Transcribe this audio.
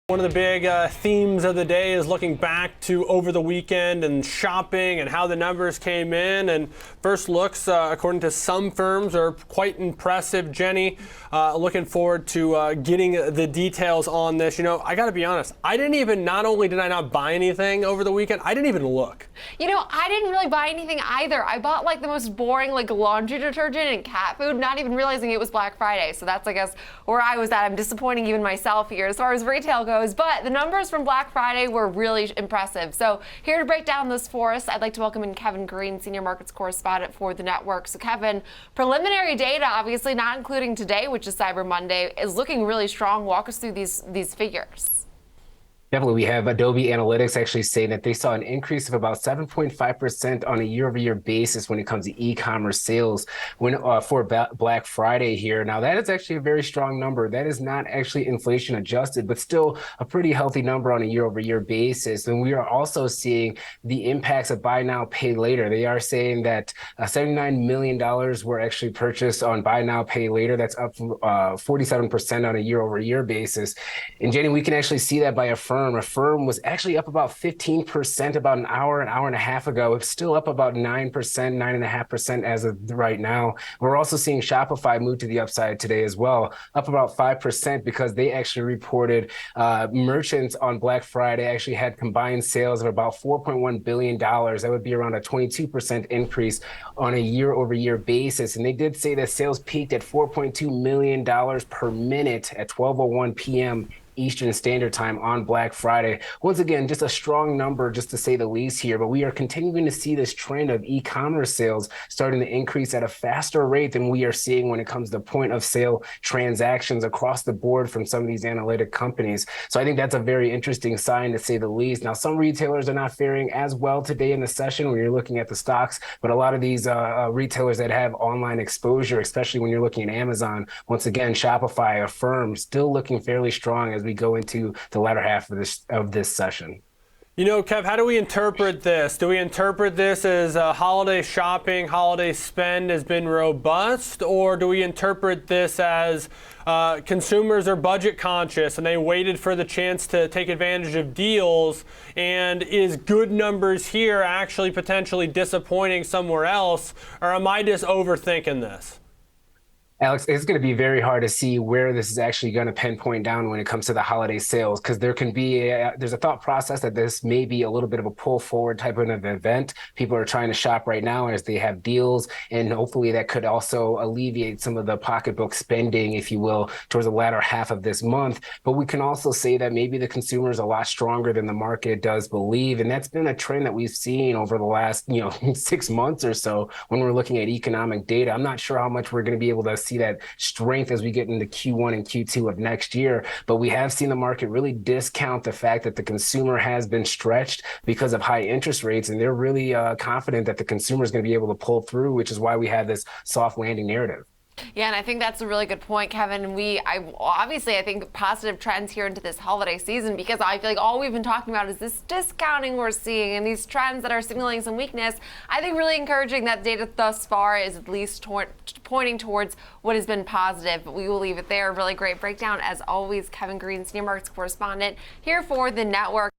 One of the big themes of the day is looking back to over the weekend and shopping and how the numbers came in. And first looks, according to some firms, are quite impressive. Jenny, looking forward to getting the details on this. You know, I got to be honest, not only did I not buy anything over the weekend, I didn't even look. You know, I didn't really buy anything either. I bought like the most boring like laundry detergent and cat food, not even realizing it was Black Friday. So that's, I guess, where I was at. I'm disappointing even myself here as far as retail goes. But the numbers from Black Friday were really impressive. So here to break down this for us, I'd like to welcome in Kevin Green, Senior Markets Correspondent for the network. So Kevin, preliminary data, obviously not including today, which is Cyber Monday, is looking really strong. Walk us through these figures. Definitely. We have Adobe Analytics actually saying that they saw an increase of about 7.5% on a year-over-year basis when it comes to e-commerce sales for Black Friday here. Now, that is actually a very strong number. That is not actually inflation adjusted, but still a pretty healthy number on a year-over-year basis. And we are also seeing the impacts of buy now, pay later. They are saying that $79 million were actually purchased on buy now, pay later. That's up 47% on a year-over-year basis. And Jenny, we can actually see that by Affirm was actually up about 15% about an hour and a half ago. It's still up about 9%, 9.5% as of right now. We're also seeing Shopify move to the upside today as well, up about 5% because they actually reported merchants on Black Friday actually had combined sales of about $4.1 billion. That would be around a 22% increase on a year-over-year basis. And they did say that sales peaked at $4.2 million per minute at 12:01 p.m. Eastern Standard Time on Black Friday. Once again, just a strong number, just to say the least here, but we are continuing to see this trend of e-commerce sales starting to increase at a faster rate than we are seeing when it comes to point of sale transactions across the board from some of these analytic companies. So I think that's a very interesting sign, to say the least. Now, some retailers are not faring as well today in the session when you're looking at the stocks, but a lot of these retailers that have online exposure, especially when you're looking at Amazon, once again, Shopify, Affirm, still looking fairly strong as we go into the latter half of this session. You know, Kev, how do we interpret this? Do we interpret this as holiday shopping, holiday spend has been robust, or do we interpret this as consumers are budget conscious and they waited for the chance to take advantage of deals, and is good numbers here actually potentially disappointing somewhere else, or am I just overthinking this? Alex, it's going to be very hard to see where this is actually going to pinpoint down when it comes to the holiday sales, because there can be there's a thought process that this may be a little bit of a pull forward type of an event. People are trying to shop right now as they have deals, and hopefully that could also alleviate some of the pocketbook spending, if you will, towards the latter half of this month. But we can also say that maybe the consumer is a lot stronger than the market does believe, and that's been a trend that we've seen over the last 6 months or so when we're looking at economic data. I'm not sure how much we're going to be able to see that strength as we get into Q1 and Q2 of next year. But we have seen the market really discount the fact that the consumer has been stretched because of high interest rates, and they're really confident that the consumer is going to be able to pull through, which is why we have this soft landing narrative. Yeah, and I think that's a really good point, Kevin. I think positive trends here into this holiday season, because I feel like all we've been talking about is this discounting we're seeing and these trends that are signaling some weakness. I think really encouraging that data thus far is at least pointing towards what has been positive. But we will leave it there. Really great breakdown, as always. Kevin Green, Senior Markets Correspondent here for the network.